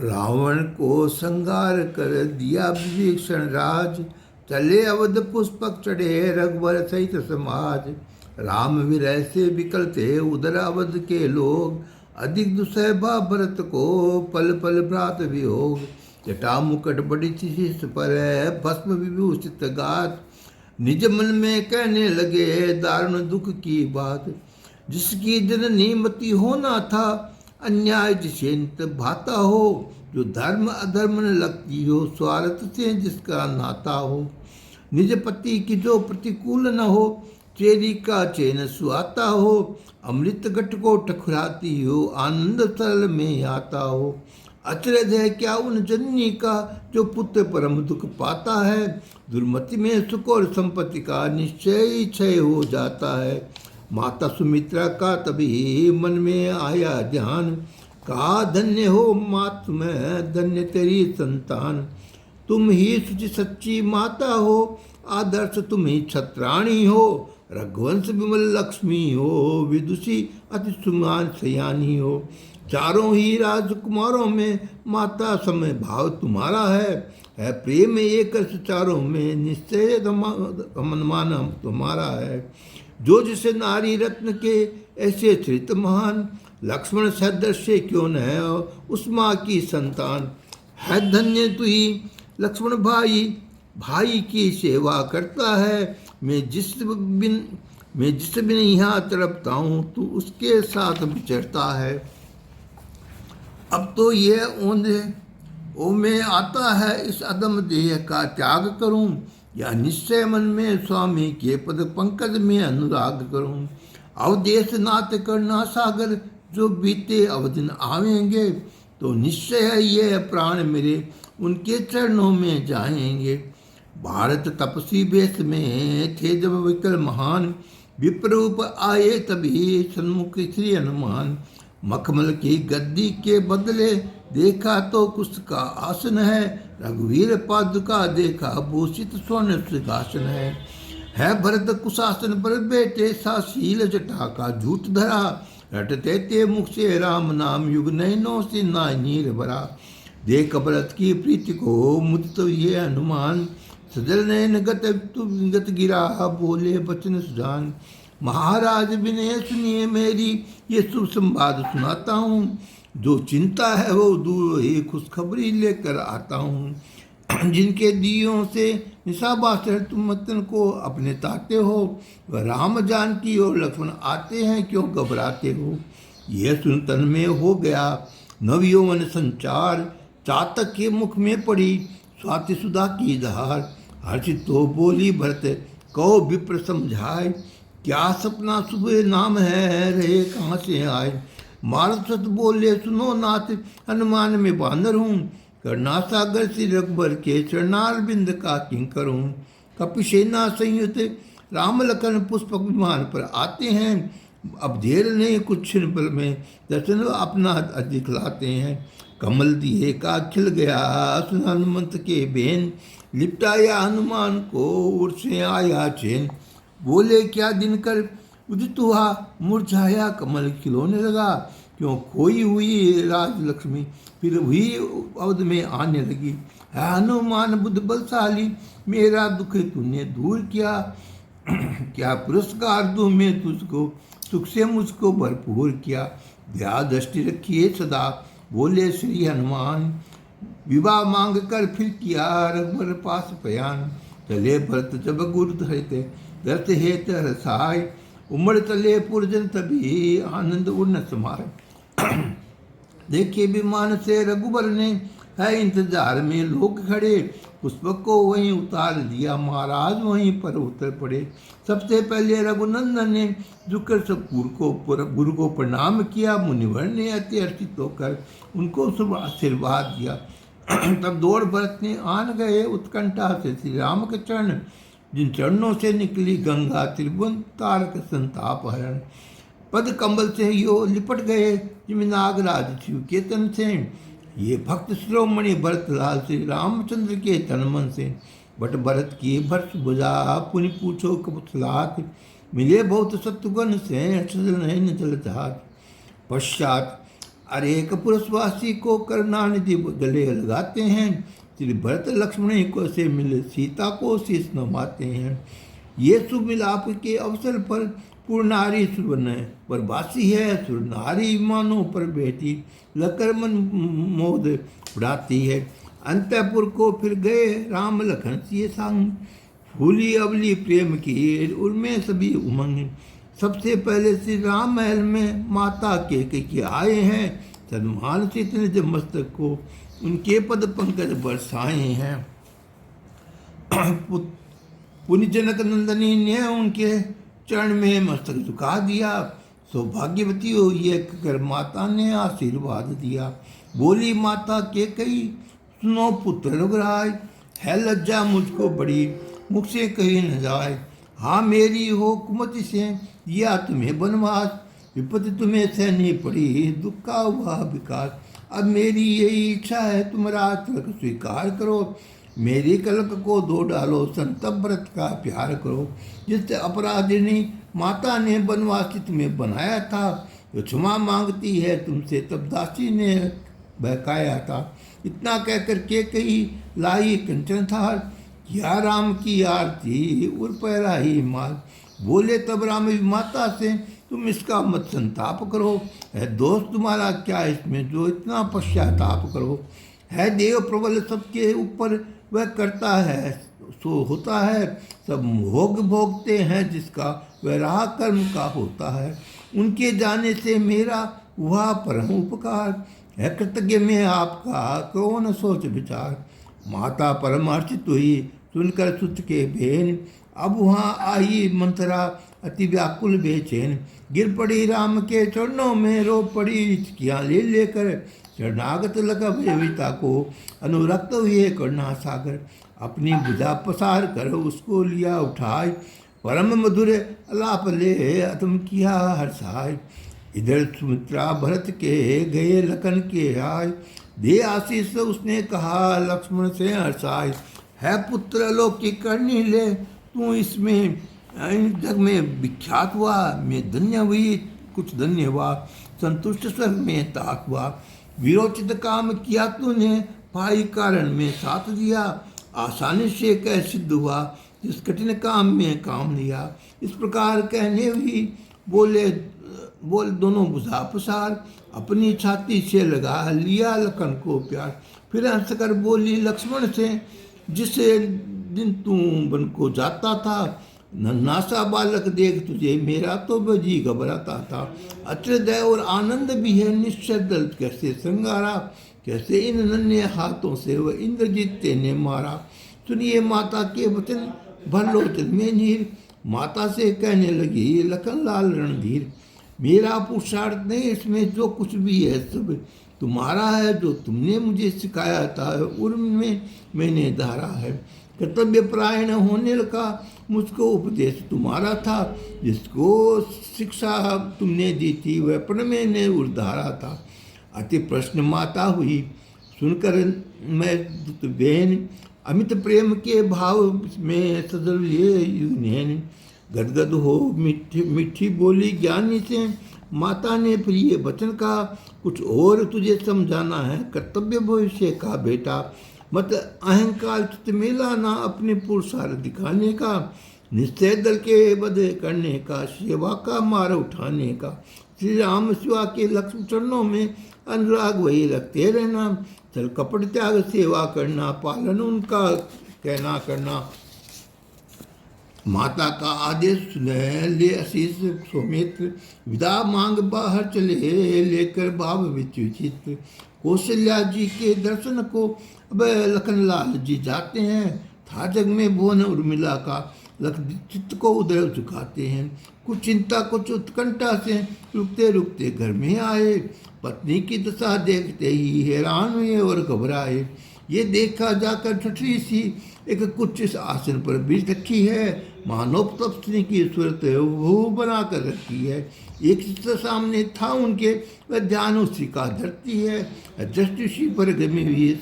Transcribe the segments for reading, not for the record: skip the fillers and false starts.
रावण को संहार कर दिया विभीषण राज, चले अवध पुष्पक चढ़े रघुवर सहित समाज। राम विरह से विकल थे उधर अवध के लोग, अधिक दुसह भरत को पल पल भ्रात वियोग। जटा मुकुट बड़ी शीश पर भस्म विभूषित गात, निज मन में कहने लगे दारुण दुख की बात। जिसकी जननी मति होना था, अन्याय जिसे नित भाता हो। जो धर्म अधर्म न लगती हो, स्वार्थ से जिसका नाता हो। निज पति की जो प्रतिकूल न हो, चेरी का चैन सुहाता हो। अमृत घट को ठकुराती हो, आनंद सरल में आता हो। अचरज है क्या उन जननी का, जो पुत्र परम दुख पाता है। दुर्मति में सुख और संपत्ति का निश्चय ही क्षय हो जाता है। माता सुमित्रा का तभी मन में आया ध्यान, कहा धन्य हो मात में धन्य तेरी संतान। तुम ही सुचि सच्ची माता हो, आदर्श तुम ही छत्राणी हो। रघुवंश विमल लक्ष्मी हो, विदुषी अति सुमान सयानी हो। चारों ही राजकुमारों में माता समय भाव तुम्हारा है प्रेम एक रस चारों में, निश्चय मान तुम्हारा है। जो जिसे नारी रत्न के ऐसे चरित महान, लक्ष्मण सदृश क्यों न है उस माँ की संतान। है धन्य तू ही लक्ष्मण भाई, भाई की सेवा करता है। मैं जिस बिन यहाँ तड़पता हूँ, तू उसके साथ विचरता है। अब तो यह ओ में आता है, इस अदम देह का त्याग करूं, या निश्चय मन में स्वामी के पद पंकज में अनुराग करूं। अवदेश नाथ करना सागर, जो बीते अवदिन आवेंगे, तो निश्चय है ये प्राण मेरे उनके चरणों में जाएंगे। भारत तपसी वेश में थे जब विकल महान, विप्ररूप आए तभी सन्मुख श्री हनुमान। मखमल की गद्दी के बदले देखा तो कुश का आसन है। रघुवीर पादुका देखा भूषित स्वर्ण सिंहासन है। भरत कुशासन पर बैठे साशील जटा का झूठ धरा। रटते ते मुख से राम नाम, युग नैनों से नाय नीर भरा। देख भरत की प्रीति को मुदित ये हनुमान, सजल नयन गत गिरा बोले बचन सुजान। महाराज विनय सुनिए मेरी ये शुभ संवाद सुनाता हूँ। जो चिंता है वो दूर ही खुशखबरी लेकर आता हूँ। जिनके दियों से निशाबासर तुम मतन को अपने ताते हो, वह राम जानकी और लक्ष्मण आते हैं क्यों घबराते हो। यह सुन तन में हो गया नवयौवन संचार, चातक के मुख में पड़ी स्वाति सुधा की धार। हर्षित तो बोली भरत कहो विप्र समझाए, क्या सपना सुबह नाम है रे कहाँ से आए। मारसत बोले सुनो नाथ, हनुमान में बानर हूँ। करना सागर से रघुबर के चरणार बिंद का किंकर हूँ। कपिसेना संयुक्त राम लखन पुष्पक विमान पर आते हैं। अब देर नहीं कुछ क्षण पल में दर्शन अपना दिखलाते हैं। कमल दिए का खिल गया सुन हनुमंत के बेन, लिपटाया हनुमान को उर से आया चैन। बोले क्या दिन कर उदित हुआ, मुरझाया कमल खिलौने लगा। क्यों खोई हुई राज लक्ष्मी फिर हुई अवध में आने लगी। है हनुमान बुद्ध बलशाली, मेरा दुख तूने दूर किया। क्या पुरस्कार दूँ मैं तुझको, सुख से मुझको भरपूर किया। दया दृष्टि रखिए सदा, बोले श्री हनुमान। विवाह मांग कर फिर किया रघुवर पास पयान। चले भरत जब गुरु धरते दर्श हेत रसाय। उमड़ चले पुरजन तभी आनंद उड़न समार। देखे विमान से रघुवर ने है इंतजार में लोग खड़े। पुष्पक को वहीं उतार दिया, महाराज वहीं पर उतर पड़े। सबसे पहले रघुनंदन ने झुककर सब गुरु को प्रणाम किया। मुनिवर ने अति हर्षित होकर उनको शुभ आशीर्वाद दिया। तब दौड़ भरत ने आन गए उत्कंठा से श्री राम के चरण, जिन चरणों से निकली गंगा त्रिभुवन तारक संताप हरण। पद कम्बल से यो लिपट गए जिम नागराज शिव के तन से। ये भक्त शिरोमणि भरत लाल श्री रामचंद्र के तन मन से। बट भरत की भर्ष बुझा पुनि पूछो कपुतलात, मिले बहुत सत्गुण से सजल नयन जल जात। पश्चात अरे कपुरस्वासी को करुणानिधि गले लगाते हैं, श्री भरत लक्ष्मण को से मिल सीता को शीश नवाते हैं। ये शुभ मिलाप के अवसर पर पूर्णारी सुरवन पर बासी है, सुरनारी मानो पर बेटी लकर मन मोद उड़ाती है। अंतपुर को फिर गए राम लखन सिए संग, फूली अवली प्रेम की उनमें सभी उमंग। सबसे पहले श्री राम महल में माता के आए हैं, सन्मान से निज मस्तक को उनके पद पंकज बरसाए हैं। पुण्य जनक नंदनी ने उनके चरण में मस्तक झुका दिया, सौभाग्यवती हो ये कर माता ने आशीर्वाद दिया। बोली माता के कई सुनो पुत्र रघुराय, है लज्जा मुझको बड़ी मुख से कही न जाए। हाँ मेरी हो कुमति से दिया तुम्हें वनवास, विपत्ति तुम्हें सहनी पड़ी दुख का हुआ विकास। अब मेरी यही इच्छा है तुम राजतिलक स्वीकार करो, मेरी कलक को धो डालो संतप व्रत का प्यार करो। जिससे अपराधिनी माता ने वनवासी तुम्हें बनाया था, जो क्षमा मांगती है तुमसे तब दासी ने बहकाया था। इतना कहकर के कही लाई कंचन थार, किया राम की आरती उर पैरा ही मार। बोले तब राम माता से तुम इसका मत संताप करो, है दोष तुम्हारा क्या इसमें जो इतना पश्चाताप करो। है देव प्रबल सबके ऊपर वह करता है सो होता है, सब भोग भोगते हैं जिसका वह राह कर्म का होता है। उनके जाने से मेरा हुआ परम उपकार, है कृतज्ञ में आपका कौन सोच विचार। माता परमार्चित हुई सुनकर सुत के भेन, अब वहाँ आई मंथरा अति व्याकुल बेचैन। गिर पड़ी राम के चरणों में, रो पड़ी हिचकियाँ ले लेकर। शरणागत लगा भयविता को, अनुरक्त हुए करुणा सागर। अपनी भुजा पसार कर उसको लिया उठाए, परम मधुर अलाप ले अतम किया हर्षाय। इधर सुमित्रा भरत के गए लखन के आय, दे आशीष उसने कहा लक्ष्मण से हर्षाय। है पुत्र लोक की करनी ले तू इसमें जग में विख्यात हुआ, मैं धन्य हुई कुछ धन्य हुआ। संतुष्ट स्वर में ताक हुआ, विरोचित काम किया तूने पाई कारण में साथ दिया। आसानी से कह सिद्ध हुआ जिस कठिन काम में काम लिया। इस प्रकार कहने हुई बोल दोनों बुझा पसार, अपनी छाती से लगा लिया लखन को प्यार। फिर हंसकर बोली लक्ष्मण से, जिस दिन तू वन को जाता था, नन्हा बालक देख तुझे मेरा तो बजी घबराता था। अत्रदय और आनंद भी है निश्चय दल कैसे संगारा, कैसे इन नन्हे हाथों से वह इंद्रजीत ने मारा। सुनिए माता के वचन भर लोचन में नीर, माता से कहने लगी लखन लाल रणधीर। मेरा पुरुषार्थ नहीं इसमें जो कुछ भी है सब तुम्हारा है, जो तुमने मुझे सिखाया था उनमें मैंने धारा है। कर्तव्य परायण होने का मुझको उपदेश तुम्हारा था, जिसको शिक्षा तुमने दी थी वह पण मैंने उधारा था। अति प्रश्न माता हुई सुनकर मैं बहन, अमित प्रेम के भाव में सदल ये यूनियन। गदगद हो मीठी मीठी बोली ज्ञानी से, माता ने प्रिय वचन का कुछ और तुझे समझाना है। कर्तव्य भविष्य का बेटा, मत अहंकार चित में लाना अपने पुरुषार्थ दिखाने का। निश्चय दल के वध करने का, सेवा का मार उठाने का। श्री राम शिवा के लक्ष्मण चरणों में अनुराग वही रखते रहना। चल कपट त्याग सेवा करना, पालन उनका कहना करना। माता का आदेश सुने ले आशीष सौमित्र, विदा मांग बाहर चले लेकर भाव विचित्र। कौशल्या जी के दर्शन को अब लखनलाल जी जाते हैं। था जग में भुवन उर्मिला का, लखन चित्त को उधर झुकाते हैं। कुछ चिंता कुछ उत्कंठा से रुकते रुकते घर में आए। पत्नी की दशा देखते ही हैरान हुए और घबराए। ये देखा जाकर छठरी सी एक कुछ इस आसन पर बीज रखी है। मानव तपस्वी की सूरत वो बना कर रखी है। एक चित्र सामने था उनके, वह ध्यान उसी का धरती है। दृष्टि उसी पर गमी हुई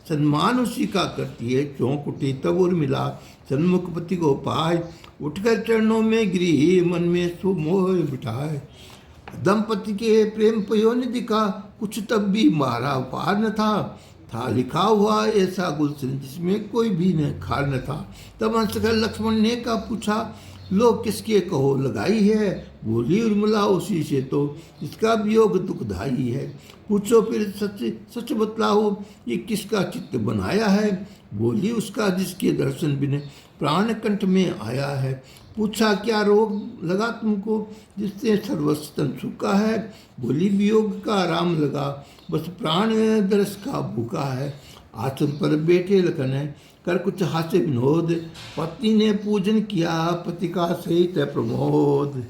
सम्मान उसी का करती है। चौंक उठी तब और मिला सन्मुख पति को पाए। उठकर चरणों में गिरी मन में सो मोह बिठाए। दंपति के प्रेम पयो ने दिखा, कुछ तब भी मारा पार न था लिखा हुआ ऐसा गुलशन जिसमें कोई भी न खार न था। तब हंसकर लक्ष्मण ने का पूछा, लो किसके कहो लगाई है। बोली उर्मिला, उसी से तो इसका वियोग दुखदाई है। पूछो फिर सच सच बतलाओ, ये किसका चित्त बनाया है। बोली उसका जिसके दर्शन बिन प्राण कंठ में आया है। पूछा क्या रोग लगा तुमको, जिससे सर्वस्व तन सूखा है। बोली वियोग का आराम लगा, बस प्राण दरस का भूखा है। आसन पर बैठे लखन कर कुछ हास्य विनोद, पत्नी ने पूजन किया पति का सहित प्रमोद।